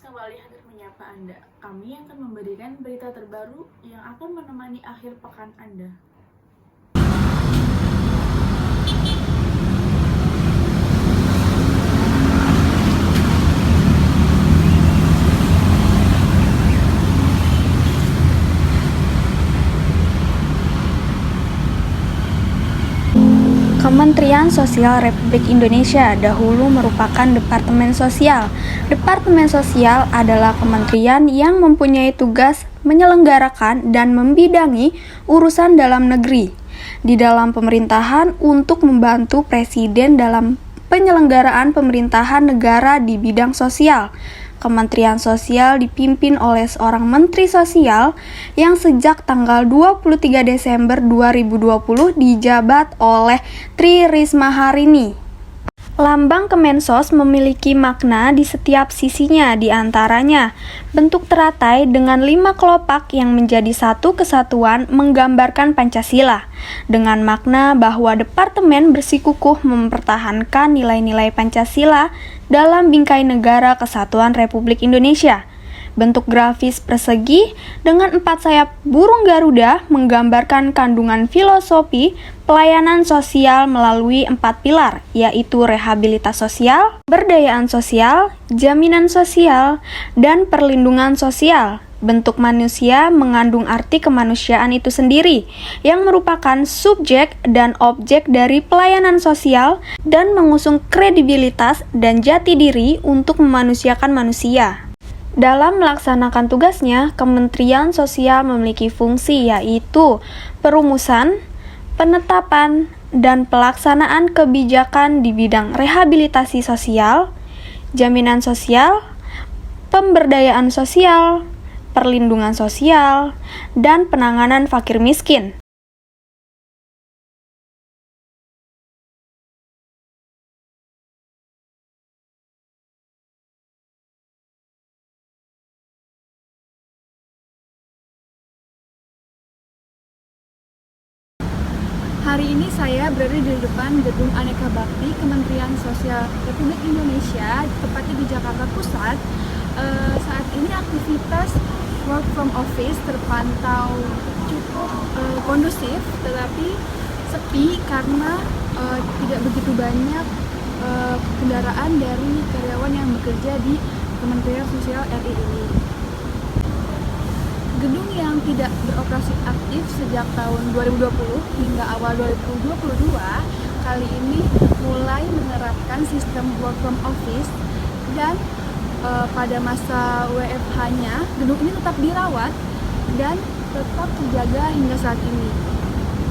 kembali hadir menyapa Anda. Kami akan memberikan berita terbaru yang akan menemani akhir pekan Anda. Kementerian Sosial Republik Indonesia dahulu merupakan Departemen Sosial. Departemen Sosial adalah kementerian yang mempunyai tugas menyelenggarakan dan membidangi urusan dalam negeri di dalam pemerintahan untuk membantu Presiden dalam penyelenggaraan pemerintahan negara di bidang sosial. Kementerian Sosial dipimpin oleh seorang Menteri Sosial yang sejak tanggal 23 Desember 2020 dijabat oleh Tri Risma Harini. Lambang Kemensos memiliki makna di setiap sisinya, di antaranya bentuk teratai dengan 5 kelopak yang menjadi satu kesatuan menggambarkan Pancasila, dengan makna bahwa Departemen bersikukuh mempertahankan nilai-nilai Pancasila dalam bingkai negara kesatuan Republik Indonesia. Bentuk grafis persegi dengan 4 sayap burung Garuda menggambarkan kandungan filosofi pelayanan sosial melalui 4 pilar, yaitu rehabilitas sosial, berdayaan sosial, jaminan sosial, dan perlindungan sosial. Bentuk manusia mengandung arti kemanusiaan itu sendiri, yang merupakan subjek dan objek dari pelayanan sosial dan mengusung kredibilitas dan jati diri untuk memanusiakan manusia. Dalam melaksanakan tugasnya, Kementerian Sosial memiliki fungsi yaitu perumusan, penetapan, dan pelaksanaan kebijakan di bidang rehabilitasi sosial, jaminan sosial, pemberdayaan sosial, perlindungan sosial, dan penanganan fakir miskin. Hari ini saya berada di depan Gedung Aneka Bakti Kementerian Sosial Republik Indonesia, tepatnya di Jakarta Pusat. Saat ini aktivitas work from office terpantau cukup kondusif, tetapi sepi karena tidak begitu banyak kendaraan dari karyawan yang bekerja di Kementerian Sosial RI ini. Gedung yang tidak beroperasi aktif sejak tahun 2020 hingga awal 2022 kali ini mulai menerapkan sistem work from office, dan pada masa WFH-nya gedung ini tetap dirawat dan tetap terjaga hingga saat ini,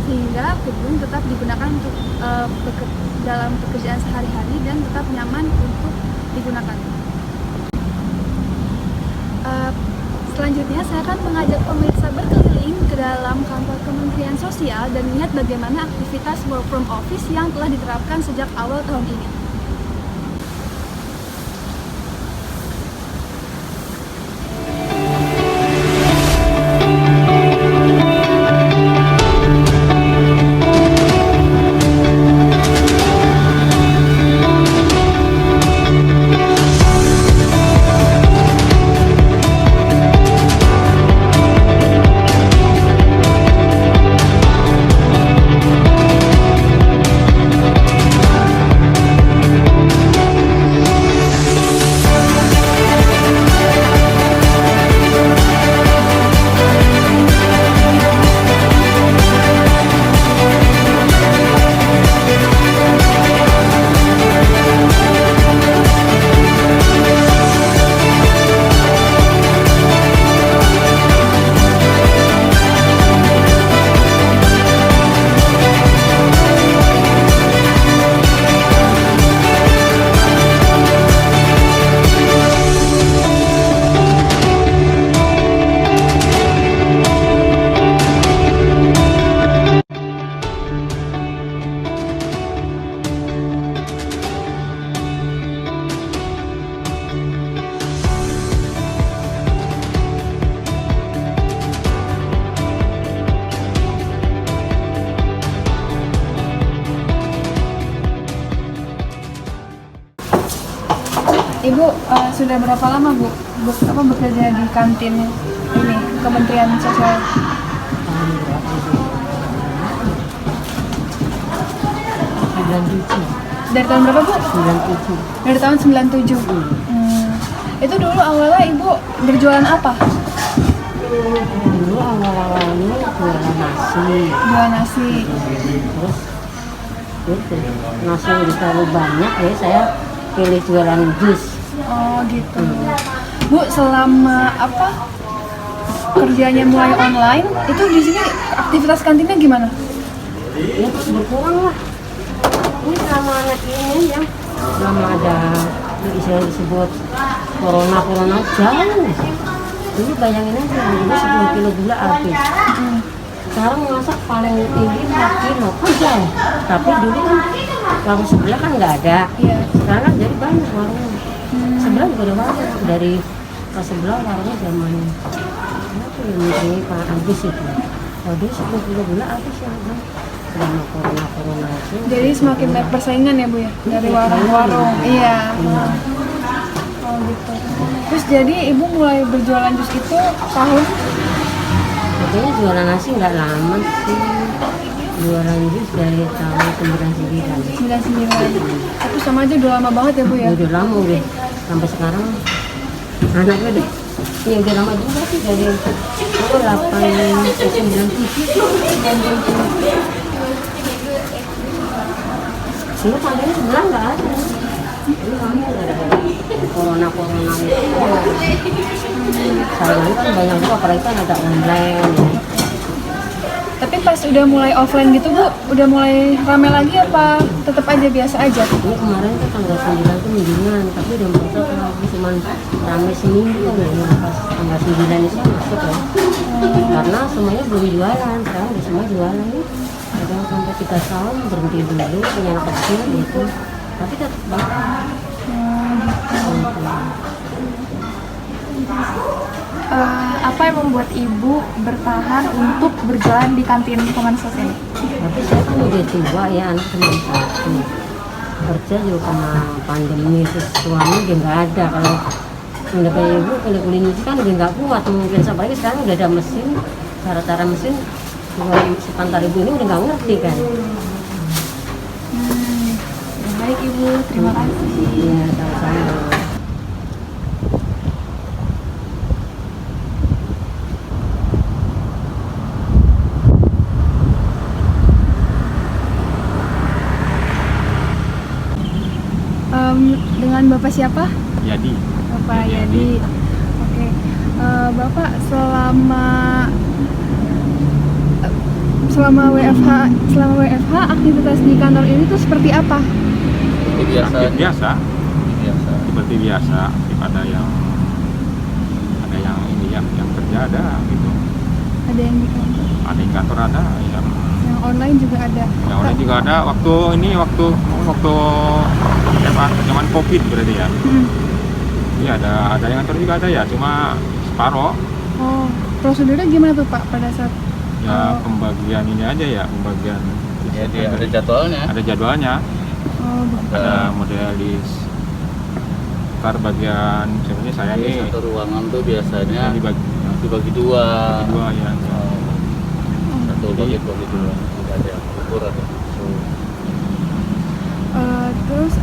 sehingga gedung tetap digunakan untuk dalam pekerjaan sehari-hari dan tetap nyaman untuk digunakan. Selanjutnya, saya akan mengajak pemirsa berkeliling ke dalam kantor Kementerian Sosial dan melihat bagaimana aktivitas work from office yang telah diterapkan sejak awal tahun ini. Sudah berapa lama Bu bekerja di kantin ini Kementerian Sosial? Tahun berapa itu? 97. Dari tahun berapa Bu? 97. Dari tahun 97. Itu dulu awalnya Ibu berjualan apa? Dulu awal-awalnya jualan nasi. Jualan nasi. Terus itu nasi udah terlalu banyak ya, saya pilih jualan jus. Oh gitu. Bu, selama kerjanya mulai online, itu di sini aktivitas kantinnya gimana? Ya terus berkurang lah. Ini selama anak ini yang selama ada istilah disebut corona jauh. Dulu bayangin aja, dulu 10 kilo gula habis. Sekarang masak paling tinggi 4 kilo kan jauh. Tapi dulu kan warung sebelah kan nggak ada. Iya. Sekarang kan jadi banyak warungnya. Sebelah juga ada warung, dari pas sebelah warungnya zaman apa ya, ini Pak Agus itu. Kalau dulu 10 kilo gula habis ya, Bang. Selama corona itu. Jadi semakin banyak persaingan ya Bu ya dari warung-warung. Iya. Oh gitu. Terus jadi Ibu mulai berjualan jus itu tahun? Makanya jualan nasi nggak lama sih. Jualan jus dari tahun 99. 99. Tapi sama aja udah lama banget ya Bu ya? Udah lama udah. Sampai sekarang anaknya deh. Ini udah lama juga sih, dari 97. Dulu panggilnya sebelah nggak ada. Dulu kami ada corona itu. Sayangnya kan banyak juga, apalagi kan ada online ya. Tapi pas udah mulai offline gitu Bu, udah mulai rame lagi apa tetap aja biasa aja? Ini kemarin kan tanggal 9 tuh mingguan, tapi udah masuk lagi cuma rame seminggu ya, pas tanggal 9 itu masuk ya. Karena semuanya belum jualan, sekarang udah semua jualan nih. Kadang sampai 3 tahun berhenti dulu, punya anak kecil gitu. Tapi tetap banget. Apa yang membuat Ibu bertahan untuk berjualan di kantin Kemensos ini? Tapi saya kan udah tua ya, anak cuma 1. Kerja juga karena pandemi, terus suami udah nggak ada. Kalau udah kayak ibu, kulit itu kan udah nggak kuat mungkin. Apalagi sekarang udah ada mesin, cara-cara mesin. Si Pantar ibu ini udah nggak ngerti kan. Baik Ibu, terima kasih. Iya, sama-sama. Dengan Bapak siapa? Yadi. Bapak Yadi. Oke. Bapak selama WFH aktivitas di kantor ini tuh seperti apa? Aktif biasa. Seperti biasa. Ada yang ini yang kerja ada gitu. Ada yang di kantor. Ada yang kantor ada, yang Online juga ada. yang online juga ada. Waktu zaman COVID berarti ya. Iya, ada yang kantor juga ada ya, cuma separoh. Oh, prosedurnya gimana tuh Pak pada saat Ya pembagian ini aja ya, pembagian. Ya, dia ada jadwalnya. Ada jadwalnya. Ada modelis. Ntar bagian sebenarnya saya nih. Satu ruangan tuh biasanya dibagi dua ya. Satu bagi dua, tidak ada yang ukur atau terus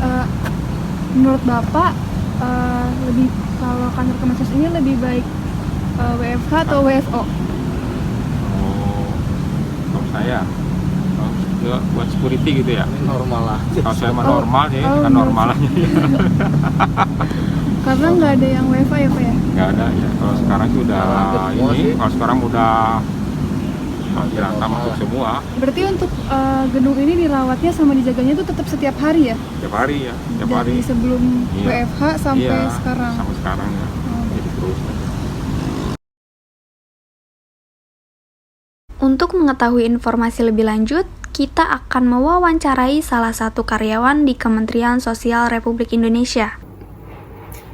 menurut Bapak lebih kalau kantor Kemensos ini lebih baik WFH atau WFO? Kalau saya buat security gitu ya. normal lah. Kalau saya mah normal ya, kan normal aja. Karena nggak ada yang WFH ya Pak ya? Nggak ada ya. Kalau sekarang sih udah kalau sekarang udah rata masuk semua. Berarti untuk gedung ini dirawatnya sama dijaganya itu tetap setiap hari ya? Tiap hari ya, tiap hari. Dari sebelum Iya. WFH sampai Iya, sekarang? sampai sekarang ya. Jadi terus. Untuk mengetahui informasi lebih lanjut, kita akan mewawancarai salah satu karyawan di Kementerian Sosial Republik Indonesia.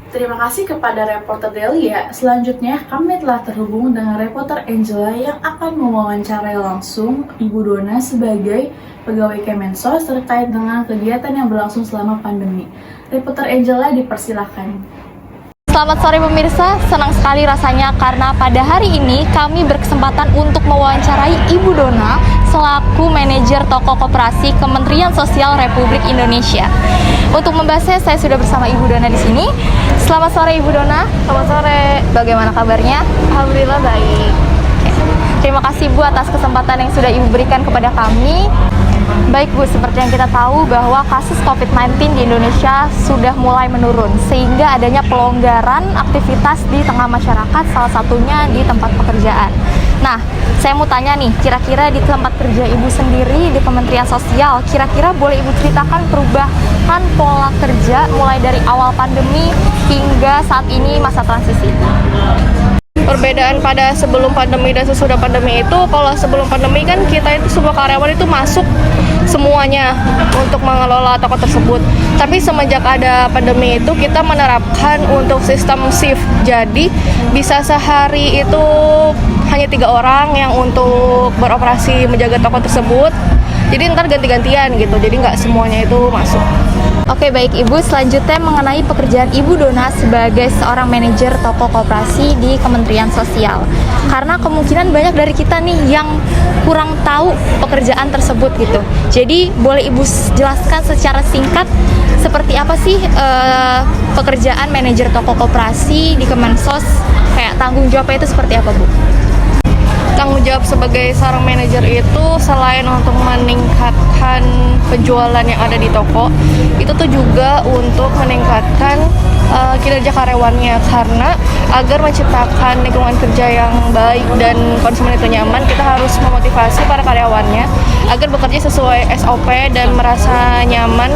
Terima kasih kepada reporter Delia. Selanjutnya, kami telah terhubung dengan reporter Angela yang akan mewawancarai langsung Ibu Dona sebagai pegawai Kemensos terkait dengan kegiatan yang berlangsung selama pandemi. Reporter Angela dipersilakan. Selamat sore pemirsa, senang sekali rasanya karena pada hari ini kami berkesempatan untuk mewawancarai Ibu Dona selaku manajer toko koperasi Kementerian Sosial Republik Indonesia. Untuk membahasnya saya sudah bersama Ibu Dona di sini. Selamat sore Ibu Dona. Selamat sore. Bagaimana kabarnya? Alhamdulillah baik. Terima kasih Bu atas kesempatan yang sudah Ibu berikan kepada kami. Baik Bu, seperti yang kita tahu bahwa kasus COVID-19 di Indonesia sudah mulai menurun sehingga adanya pelonggaran aktivitas di tengah masyarakat, salah satunya di tempat pekerjaan. Nah, saya mau tanya nih, kira-kira di tempat kerja Ibu sendiri di Kementerian Sosial, kira-kira boleh Ibu ceritakan perubahan pola kerja mulai dari awal pandemi hingga saat ini masa transisi? Perbedaan pada sebelum pandemi dan sesudah pandemi itu, kalau sebelum pandemi kan kita itu semua karyawan itu masuk semuanya untuk mengelola toko tersebut. Tapi semenjak ada pandemi itu kita menerapkan untuk sistem shift. Jadi bisa sehari itu hanya 3 orang yang untuk beroperasi menjaga toko tersebut. Jadi ntar ganti-gantian gitu, jadi nggak semuanya itu masuk. Oke baik Ibu, selanjutnya mengenai pekerjaan Ibu Dona sebagai seorang manajer toko koperasi di Kementerian Sosial. Karena kemungkinan banyak dari kita nih yang kurang tahu pekerjaan tersebut gitu. Jadi boleh Ibu jelaskan secara singkat seperti apa sih pekerjaan manajer toko koperasi di Kemensos, kayak tanggung jawabnya itu seperti apa Bu? Tanggung jawab sebagai seorang manajer itu selain untuk meningkatkan penjualan yang ada di toko, itu tuh juga untuk meningkatkan kinerja karyawannya, karena agar menciptakan lingkungan kerja yang baik dan konsumen itu nyaman, kita harus memotivasi para karyawannya agar bekerja sesuai SOP dan merasa nyaman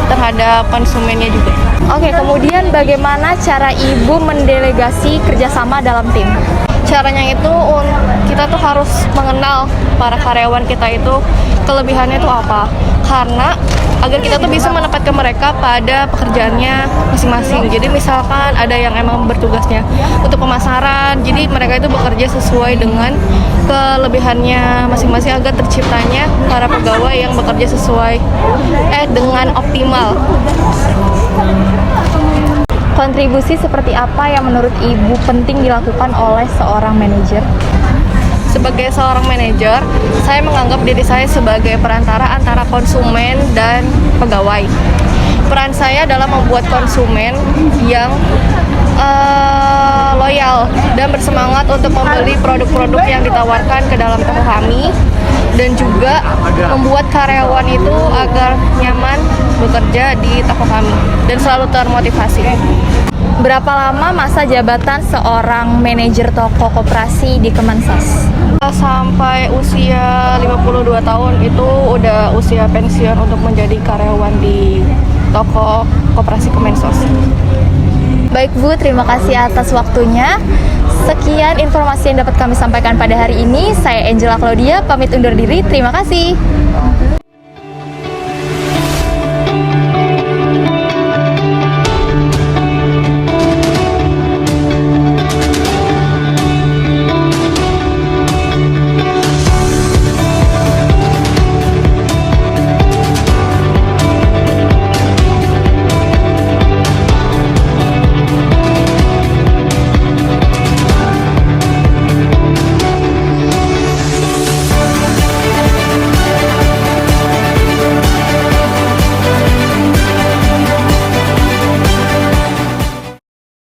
terhadap konsumennya juga. Oke, kemudian bagaimana cara Ibu mendelegasi kerjasama dalam tim? Caranya itu kita tuh harus mengenal para karyawan kita itu kelebihannya itu apa, karena agar kita tuh bisa menempatkan mereka pada pekerjaannya masing-masing. Jadi misalkan ada yang emang bertugasnya untuk pemasaran, jadi mereka itu bekerja sesuai dengan kelebihannya masing-masing agar terciptanya para pegawai yang bekerja sesuai dengan optimal. Kontribusi seperti apa yang menurut Ibu penting dilakukan oleh seorang manajer? Sebagai seorang manajer, saya menganggap diri saya sebagai perantara antara konsumen dan pegawai. Peran saya adalah membuat konsumen yang loyal dan bersemangat untuk membeli produk-produk yang ditawarkan ke dalam toko kami, dan juga membuat karyawan itu agar nyaman bekerja di toko kami dan selalu termotivasi. Berapa lama masa jabatan seorang manajer toko koperasi di Kemensos? Sampai usia 52 tahun itu udah usia pensiun untuk menjadi karyawan di toko koperasi Kemensos. Baik Bu, terima kasih atas waktunya. Sekian informasi yang dapat kami sampaikan pada hari ini. Saya Angela Claudia, pamit undur diri. Terima kasih.